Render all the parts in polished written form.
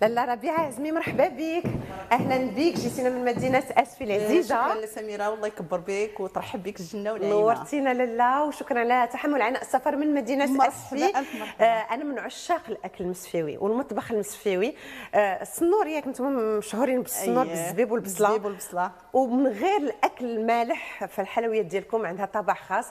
لاله ربيعه عزمي، مرحبا بك. اهلا بك، جيتينا من مدينه اسفي العزيزه. شكرا لسميره، والله يكبر بك وترحب بك الجنه والعينه. نورتينا لاله، وشكرا على تحمل عنا السفر من مدينه اسفي. مرحبا الف مرحبا. انا من عشاق الاكل المسفيوي والمطبخ المسفيوي. السنور ياك نتوما مشهورين بالسنور، بالزبيب والبصله. بالزبيب والبصله. ومن غير الاكل المالح فالحلويات ديالكم عندها طابع خاص.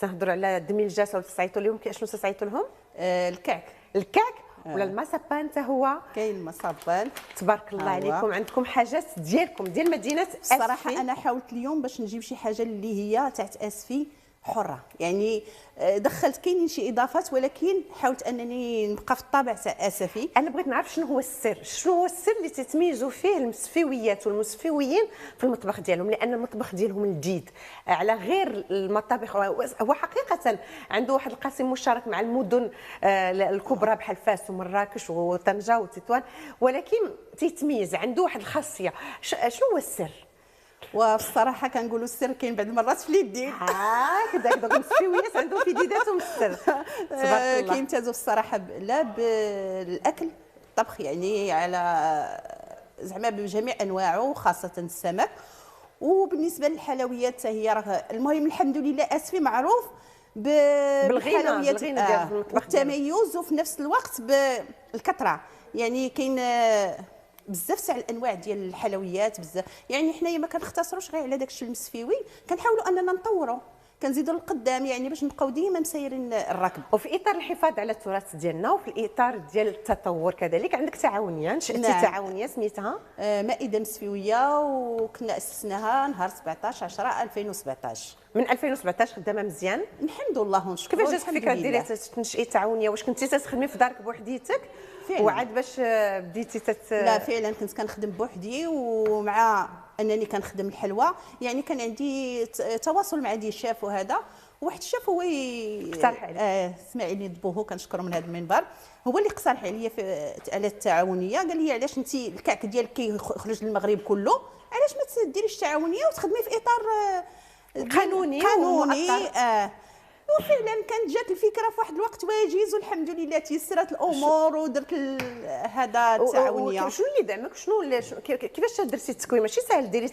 سنهضروا على الدميلجات ولا تصيطوا لهم شنو تصيطوا لهم؟ الكعك. الكعك ولا المصابان حتى هو كاين المصابان. تبارك الله عليكم، عندكم حاجات ديالكم ديال مدينه اسفي. الصراحه انا حاولت اليوم باش نجيب شي حاجه اللي هي تاعت اسفي حره، يعني دخلت كاينين شي اضافات ولكن حاولت انني نبقى في الطابع تاع اسفي. انا بغيت نعرف شنو هو السر، شنو هو السر اللي تتميزوا فيه المسفيويات والمسفيويين في المطبخ ديالهم، لان المطبخ ديالهم لذيذ على غير المطابخ. هو حقيقه عنده واحد القاسم مشترك مع المدن الكبرى بحال فاس ومراكش وطنجه وتطوان، ولكن تيتميز عنده واحد الخاصيه. شنو هو السر؟ والصراحه كنقولوا السر كاين بعض المرات في اليدين. هكذا دوك المسفيويات عندهم في يديداتهم السر. تبارك الله. كيمتازوا الصراحه لا بالاكل الطبخ، يعني على زعما بجميع انواعه خاصه السمك. وبالنسبه للحلويات حتى هي راه المهم الحمد لله اسفي معروف بالحلويات ديال المطبخ والتميز، وفي نفس الوقت بالكثره. يعني كاين بزاف تاع الانواع ديال الحلويات بزاف، يعني حنايا ما كنختصروش غير على داكشي المسفيوي، كنحاولوا اننا نطوروا كنزيدوا للقدام، يعني باش نبقاو ديما مسيرين الركب. وفي اطار الحفاظ على التراث ديالنا وفي الاطار ديال التطور كذلك عندك تعاونيه، نشاتي تعاونيه سميتها مائده مسفيويه، وكنا اسسناها نهار 17/10/2017. من 2017 خدامه مزيان الحمد لله ونشكروا. كيفاش جات الفكره ديالي تنشئي تعاونيه؟ واش كنتي تخدمي في دارك بوحديتك وعاد باش بديتي لا فعلا كنت كنخدم بوحدي، ومع انني كنخدم الحلوى يعني كان عندي تواصل مع دي الشاف، وهذا واحد الشاف هو اقترح عليا اسماعيل دبوهو كنشكره من هذا المنبر، هو اللي اقترح عليا على التعاونيه. قال لي علاش انت الكعك ديالك كيخرج للمغرب كله، علاش ما تديريش تعاونيه وتخدمي في اطار قانوني وفعلا كانت جات الفكره في واحد الوقت واجز، والحمد لله تيسرت الامور ودرت هذا التعاونيه. شنو اللي دعمك؟ كيفاش درتي التكوين؟ ماشي ساهل ديري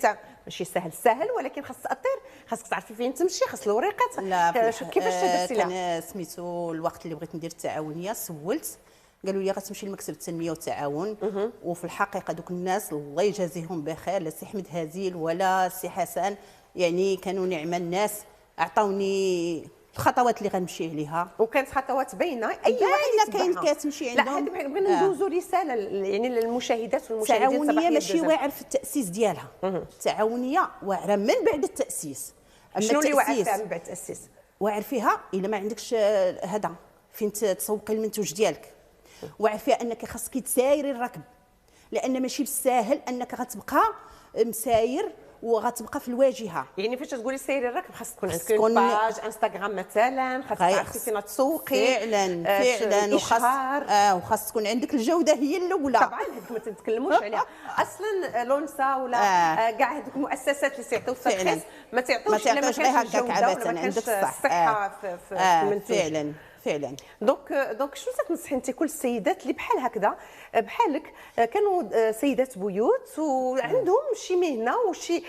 ماشي سهل، ولكن خاص تاطير، خاصك تعرفي فين تمشي، خاص الوريقات. لا كيفاش درتي لها؟ كان سميتو الوقت اللي بغيت ندير التعاونيه سولت، قالوا لي غتمشي لمكتب التنميه والتعاون. وفي الحقيقه دوك الناس الله يجازيهم بخير، لا سي احمد هزيل ولا سي حسن، يعني كانوا نعم الناس، عطاوني الخطوات اللي غنمشي عليها، وكانت خطوات باينه اي واحد كاين كتمشي عندهم. لا بغينا ندوزوا رساله يعني للمشاهدات والمشاهدين. التعاونيه ماشي واعر في التاسيس ديالها، التعاونيه واعره من بعد التاسيس. شنو اللي واعر فيها من بعد التاسيس؟ واعر فيها الا ما عندكش هذا فين تسوقي المنتوج ديالك، واعر فيها انك خاصك تسايري الركب، لان ماشي بالساهل انك غتبقى مساير وغتبقى في الواجهه. يعني فاش تقولي سيري الركب خاص تكون عندك باج انستغرام مثلا، خاص تعرفي فين تسوقي فعلا وخاص تكون عندك الجوده هي الاولى. طبعا هذيك ما تتكلموش عليها اصلا. لونسا ولا كاع هذوك المؤسسات اللي تيعطيو الترخيص ما تعطيوش الا ما كانش الجوده ولا ما كانش الصحه في المنتوج. فعلا. دونك شنو تنصحي انت كل السيدات اللي بحال هكذا بحالك كانوا سيدات بيوت وعندهم شي مهنه وشي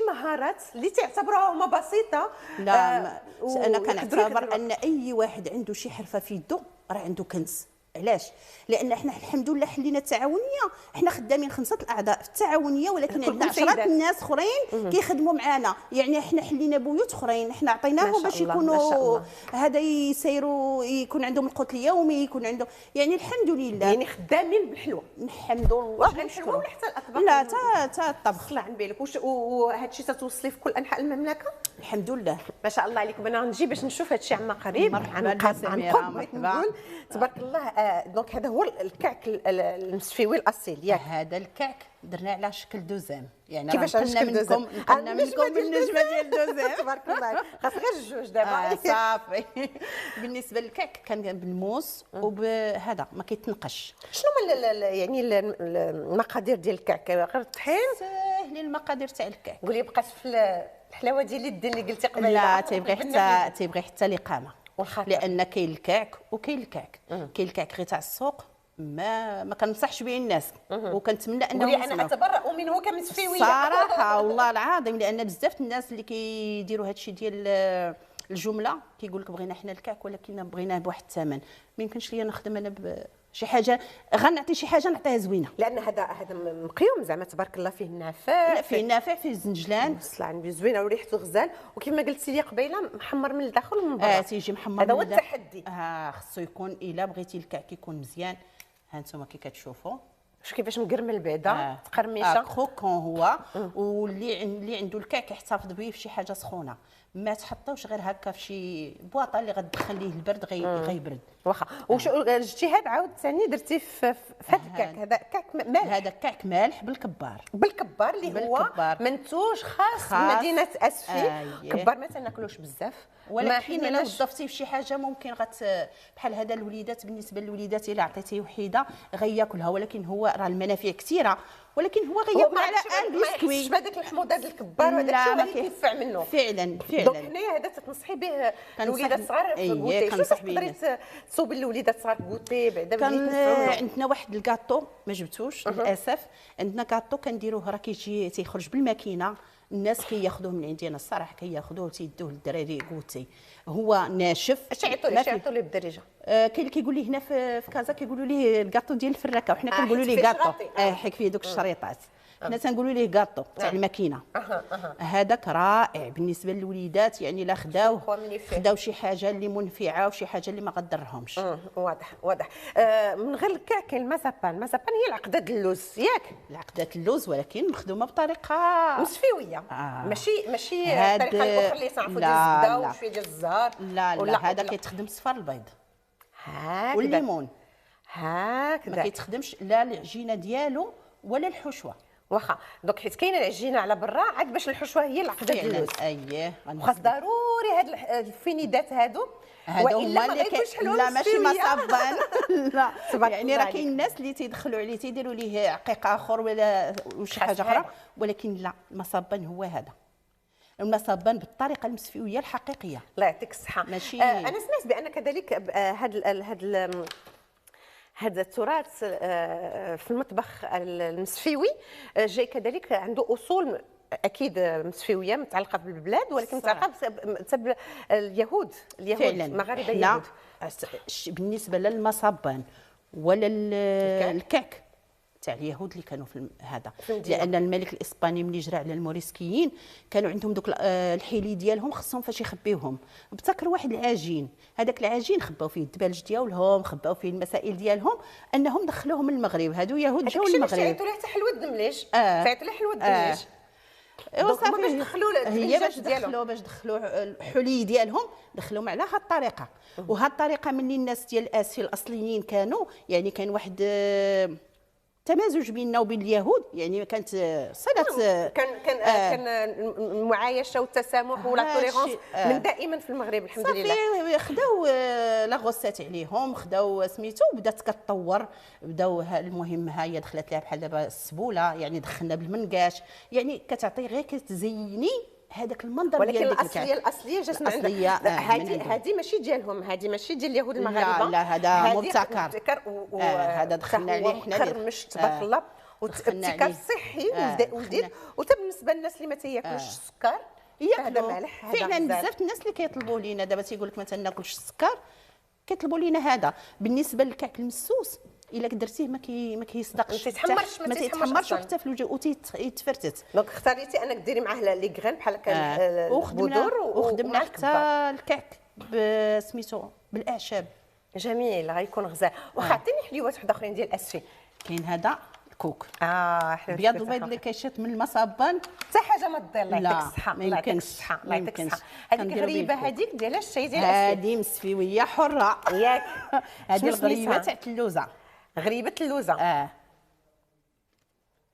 مهارات اللي تعتبروها هما بسيطه؟ لا انا كنعتبر ان اي واحد عنده شي حرفه في يده راه عنده كنز. علاش؟ لان احنا الحمد لله حلينا التعاونيه، احنا خدامين 5 الاعضاء في التعاونيه، ولكن عندنا 10 الناس اخرين كيخدموا معنا، يعني احنا حلينا بيوت اخرين احنا عطيناهم باش يكونوا هذا يسيروا، يكون عندهم القوت اليومي، يكون عندهم يعني الحمد لله يعني خدامين بالحلوى. الحمد لله. غير الحلوى ولا حتى الاطباق؟ لا حتى الطبخ. الله عن بالك. وهذا الشيء تتوصلي في كل انحاء المملكه؟ الحمد لله ما شاء الله عليكم. انا غنجي باش نشوف هذا الشيء عما قريب عن قرب. تبارك الله. دونك هذا هو الكعك المسفيوي الاصيل ياك؟ هذا الكعك درنا على شكل دوزام، يعني كيفاش على شكل دوزام؟ نقلنا منكم بالنجمه ديال دوزام. تبارك الله. خاص غير الجوج دابا. صافي. بالنسبه للكعك كان بالموس وبهذا ما كيتنقش. شنو يعني المقادير ديال الكعك؟ غير الطحين؟ ساهل المقادير تاع الكعك. قولي بقات في الحلاوه ديال اليدين اللي قلتي قبيله. لا تيبغي حتى الاقامه، لان كاين الكعك وكاين الكعك. كاين الكعك غير تاع السوق ما كنصحش به الناس، وكنتمنى انه قولي انا اتبرأ منه كمسفيويه صراحه والله العظيم، لان بزاف الناس اللي كيديروا هذا الشيء ديال الجمله كيقول لك بغينا حنا الكعك ولكن بغيناه بواحد الثمن. ما يمكنش ليا نخدم انا بشي حاجه، غنعطي شي حاجه نعطيها زوينه، لان هذا مقيوم زعما تبارك الله، فيه النافع، فيه النافع، فيه الزنجلان، الصلعان زوينه وريحته غزال، وكما قلتي لي قبيله محمر من الداخل ومن برا. تيجي محمر. هذا هو التحدي. خصو يكون الا بغيتي الكعك يكون مزيان. ها انتم كي كتشوفوا شوف كيفاش مقرمل بعدا تقرميشه كروكون هو. واللي عنده الكعك يحتفظ به في شي حاجه سخونه، ما تحطوش غير هكا في شي بواطه اللي غتدخل ليه البرد غيبرد. واخا. وش الاجتهاد عاود ثاني درتي في هذا الكعك؟ هذا كعك مالح، هذا كعك مالح بالكبار اللي هو منتوج خاص بمدينه اسفي. كبار ما تناكلوش بزاف، ولكن الا وظفتيه في شي حاجه ممكن بحال هذا الوليدات. بالنسبه للوليدات الا عطيتيه وحيده غياكلها، ولكن هو راه المنافع كثيره، ولكن هو غياكل على ان بسكوي. ما هذاك الحموضات الكبار وهذاك الشيء اللي كينفع منه فعلا. دونك حنايا هذا تتنصحي به الوليدات الصغار في كوتي. كنصح تقدري تصوبي للوليدات الصغار كوتي بعدا كان عندنا واحد الكاطو ما جبتوش للاسف. عندنا كاطو كنديروه راه كيجي تيخرج بالماكينه، الناس كياخذوه من عندي انا الصراحه، كياخذوه تيدوه للدراري كوتي. هو ناشف. اش يعطوا ليه بالدرجه؟ كاين اللي كيقول لي هنا في كازا كيقولوا ليه الكاطو ديال الفراكه، وحنا كنقولوا ليه كاطو. حيت فيه دوك الشريطات، حنا تنقولوا ليه كاطو تاع الماكينه. هذاك رائع بالنسبه للوليدات، يعني لا خداو شي حاجه اللي منفعه وشي حاجه اللي ما غضرهمش. واضح. من غير الكعك كاين المازابان هي العقده د اللوز ياك؟ العقده اللوز ولكن مخدومه بطريقه مسفيويه. ماشي الطريقه الاخرى اللي صنعوا ديال الزبده وشويه ديال الزهر. لا هذا كيتخدم صفار البيض والليمون هكذا، ما كيتخدمش لا العجينه ديالو ولا الحشوه. واخا دونك حيت كاينه العجينه على برا عاد باش الحشوه هي العقده ديال اللوز. خاص ضروري هاد الفينيدات هادو والا ما غيكونش حلوه. لا ماشي مصبان لا يعني راه كاين الناس اللي تيدخلوا عليه تيديروا ليه عقيق اخر ولا شي حاجه اخرى، ولكن لا المصبان هو هذا المصبان بالطريقه المسفيويه الحقيقيه. الله يعطيك الصحه. ماشي انا سمعت بان كذلك هذا التراث في المطبخ المسفيوي جاي كذلك عنده اصول اكيد مسفيويه متعلقه بالبلاد، ولكن متعلقه بسبب اليهود المغاربه اليهود. بالنسبه للمصبان ولا الكعك تاع اليهود اللي كانوا في هذا، لان الملك الاسباني ملي جرى على الموريسكيين كانوا عندهم دوك الحيلي ديالهم خصهم فاش يخبيوهم. ابتكروا واحد العجين، هذاك العجين خباو فيه الدبالج ديالهم، خباو فيه المسائل ديالهم، انهم دخلوهم للمغرب. هادو يهود جاو للمغرب عيطوا ليه حتى حلوه الدمليش. عيطوا ليه حلوه الدمليش. وصافي باش دخلوا هي باش دخلوا الحلي ديالهم دخلوهم على هاد الطريقه. وهاد الطريقه ملي الناس ديال اسيا الاصليين كانوا يعني كان واحد تمازج بيننا وبين اليهود، يعني كانت صله كان المعايشه والتسامح ولا توليرونس من دائما في المغرب الحمد لله. صافي خداو لاغوسات عليهم، خداو سميتو بدات كتطور، بداو المهم ها هي دخلت لها بحال دابا السبوله، يعني دخلنا بالمنقاش، يعني كتعطي غير كتزيني هذاك المنظر ولكن ديال الاصليه جات من عندك. هذه ماشي ديالهم، هذه ماشي ديال اليهود المغاربه. لا هذا مبتكر هذا دخلنا عليه حنا مخرمش تبارك الله، وابتكار صحي وجديد. وبالنسبه للناس اللي ما تياكلوش السكر هذا مالح. فعلا بزاف الناس اللي كيطلبوا لينا دابا تيقول لك ما تناكلش السكر كيطلبوا لينا هذا. بالنسبه للكعك المسوس الا درتيه ما كيصدقش، ما تيتحمرش حتى في الوجه وتيتفرتت. دونك اختاريتي انك ديري معاه لي غران بحال هكا البذور وخدمنا حتى الكعك سميتو بالاعشاب. جميل غيكون غزال. واخا عطيني حليوات واحد اخرين ديال اسفي. كاين هذا الكوك حلويات البيض البيض اللي كيشط من المصبان حتى حاجه ما تضير. الله يعطيك الصحه. ما يمكنش الله يعطيك الصحه. هذيك غريبه هذيك ديال الشاي ديال هذه مسفيويه حره ياك. هذه الغريبه تاع اللوزه. غريبه اللوزه.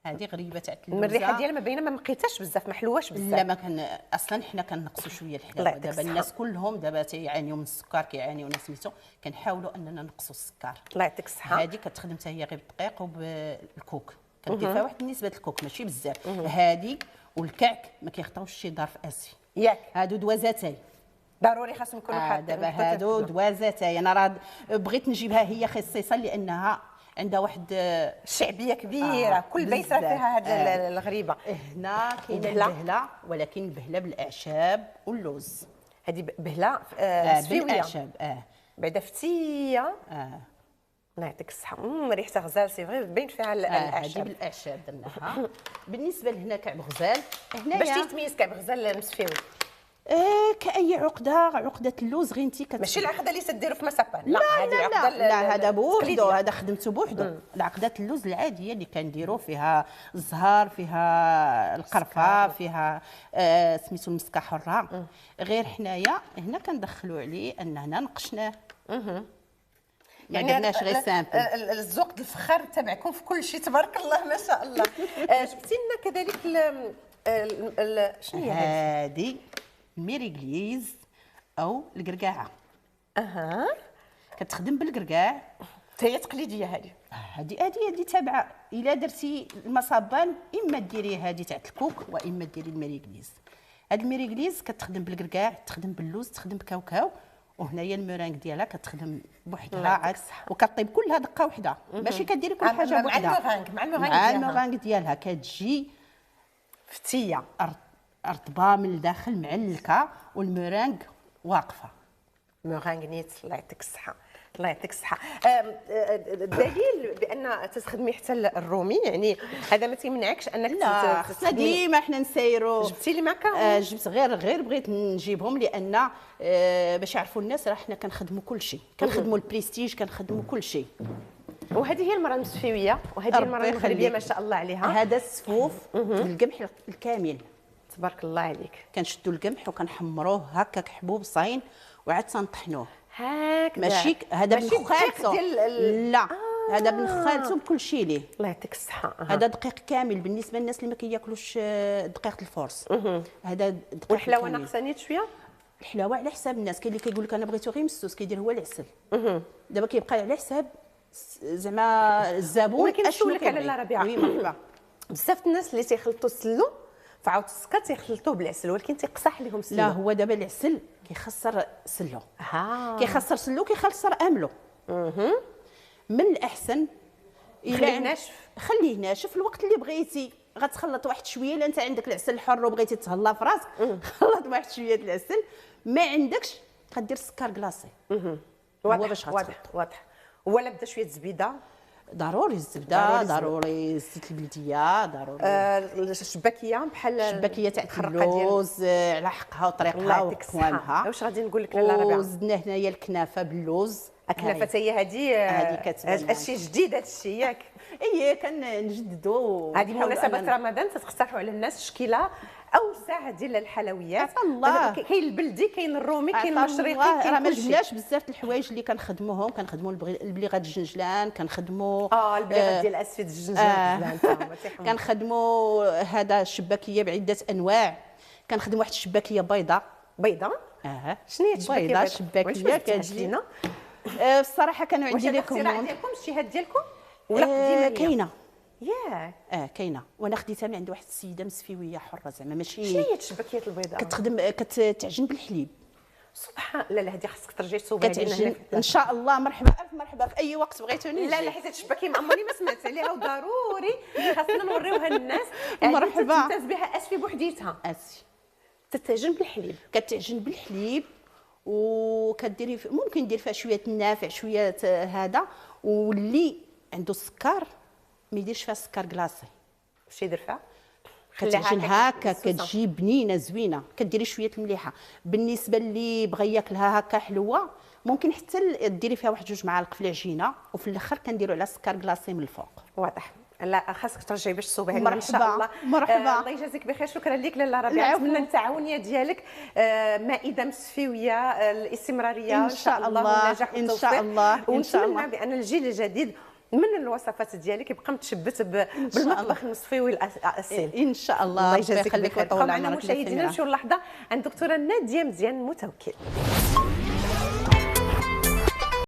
هذه غريبه تاع اللوزه. من الريحه ديالها ما باينه، ما مقيتاش بزاف، ما حلواش بزاف. لا ما كان اصلا حنا كنقصوا شويه الحلاوه. دابا الناس كلهم دابا تيعانيوا من السكر، كيعانيو ناس سميتو كنحاولوا اننا نقصوا السكر. الله يعطيك الصحه. هذه كتخدم حتى هي غير بالدقيق وبالكوك، كندير فيها واحد النسبه الكوك ماشي بزاف. هذه والكعك ما كيخطاوش شي دار في اسفي ياك. هادو دوازاتاي ضروري خاصهم يكونوا دابا هادو دوازاتاي. انا راه بغيت نجيبها هي خصيصا لانها عندها واحد شعبيه كبيره، كل بيسه فيها هذه الغريبه. هنا كاينه البهله، ولكن البهله بالاعشاب واللوز. هذه بهله سفيويه بالاعشاب بعدا فتيه. الله يعطيك الصحه. ريحتها غزال، سي فغي باين فيها الاعشاب. هذه بالاعشاب درناها. بالنسبه لهنا كعب غزال هنايا باش تيتميز كعب غزال مسفيوي. كأي عقدة اللوز غير انت ماشي العقده اللي تديروا في مسابه، لا هذه العقده لا هذا بوحدو، هذا خدمته بوحدو. العقدة اللوز العاديه اللي كنديروا فيها الزهر، فيها القرفه، فيها سميتو المسكه حره. غير حنايا هنا كندخلوا عليه اننا نقشناه، ما درناش غير سامبل. الذوق الفخار تبعكم في كل شيء تبارك الله ما شاء الله. جبتي لنا كذلك شنو هي هذه؟ الميريغليز او القرقاعه. كتخدم بالقرقاع، هي تقليديه هذه. هذه تابعه. الا درتي المصابان اما ديري هذه تاع الكوك واما ديري الميريغليز. هاد الميريغليز كتخدم بالقرقاع، تخدم باللوز، تخدم بكاوكاو، وهنايا المورانك ديالها كتخدم بوحدها عاد، وكطيب كلها دقه وحده، ماشي كديري كل حاجه بوحدها. مع المورانك ديالها كتجي فتيه رطبه من الداخل معلكه، والمورانك واقفه. مورانك نيت. الله يعطيك الصحه، الله يعطيك الصحه. الدليل بان تستخدمي حتى الرومي، يعني هذا ما تيمنعكش انك لا خصنا ديما حنا نسيروا. جبتي لي معك؟ جبت غير بغيت نجيبهم لان باش يعرفوا الناس راه حنا كنخدموا كل شيء، كنخدموا البريستيج، كنخدموا كل شيء. وهذه هي المراه المسفيويه، وهذه المراه المغربيه ما شاء الله عليها. هذا السفوف بالقمح الكامل تبارك الله عليك. كنشدوا القمح وكنحمروه هكاك حبوب صاين، وعاد تنطحنوه هكذا. ماشي هذا بنخالته، لا هذا بنخالته بكل شيء ليه. الله يعطيك الصحه. هذا دقيق كامل بالنسبه للناس اللي ما كياكلوش دقيق الفورس. هذا دقيق. والحلاوه ناقصه نيت شويه. الحلاوه على حساب الناس. كاين اللي كيقول لك انا بغيتو غير مسوس، كيدير هو العسل. دابا كيبقى على حساب زعما الزبون. ولكن نسولك على لا ربيعه. وي مرحبا. بزاف الناس اللي تيخلطوا السلو فعاود السكر تيخلطوه بالعسل، ولكن تيقصح لهم السلو. لا هو دابا العسل كيخسر سلو. كيخسر سلو، كيخسر املو. من الاحسن خليه ناشف. خليه ناشف الوقت اللي بغيتي. غتخلط واحد شويه، الا انت عندك العسل الحر وبغيتي تهلا في راسك خلط واحد شويه العسل. ما عندكش غدير السكر كلاصي. واضح باش واضح. ولا بدا شويه زبيده. ضروري الزبده، ضروري الزيت البلديه، ضروري الشباكيه بحال الشباكيه تاع اللوز على حقها وطريقها وقوامها. واش غادي نقول لك لاله ربيعه؟ وزدنا هنايا الكنافه باللوز. الكنافه هي هذه كتبان الشيء جديد، هذا الشيء ياك. كنجددوا. هذه مناسبه رمضان تقترحوا على الناس شكيله اوسع ديال الحلويات. الله كاين البلدي، كاين الرومي، كاين المشرقي، كاين راه ما جبناش بزاف الحوايج اللي كنخدموهم. كنخدموا البليغه الجنجلان، كنخدموا البليغه ديال اسفد الجنجلان، كنخدموا هذا الشباكيه بعده انواع. كنخدم واحد الشباكيه بيضاء. شنو هي الشباكيه الشباكيه كتجينا الصراحه كانوا عندي لكم ديالكم الشهاد ديالكم ولا قديمه؟ كاينه ياك كاينه، وانا خديتها من عند واحد السيده مسفيويه حره زعما ماشي. شنو هي الشباكيات البيضاء؟ كتعجن بالحليب. سبحان الله. لا هذه خاصك ترجعي تصوبي علينا هنا ان شاء الله. مرحبا الف مرحبا في اي وقت بغيتوني. لا حيت الشباكيه ما عمرني ما سمعت عليها، وضروري خاصنا نوريوها للناس. مرحبا. تمتاز بها اسفي بوحديتها. تتعجن بالحليب. كتعجن بالحليب، وكديري ممكن دير فيها شويه النافع، شويه هذا. واللي عنده السكر ما يديرش فيها السكر كلاصي. واش يدير فيها؟ كتعجن هكا كتجي بنينه زوينه. كديري شويه المليحه. بالنسبه اللي بغى ياكلها هكا حلوه ممكن حتى ديري فيها واحد 2 معالق في العجينه، وفي الاخر كنديروا على سكر كلاصي من الفوق. واضح. لا خاصك ترجعي باش تصوبي علينا ان شاء الله. مرحبا. الله يجازيك بخير. شكرا لك لاله ربيعه. نتمنى التعاونيه ديالك مائده مسفيويه، الاستمراريه ان شاء الله، والنجاح ان شاء الله، ان شاء الله. بان الجيل الجديد من الوصفات ديالك يبقى متشبت بالمطبخ المصفيوي الاصيل ان شاء الله. الله يجازيك بخير. معنا مشاهدينا نمشيو للحظه عند الدكتوره ناديه مزيان متوكل.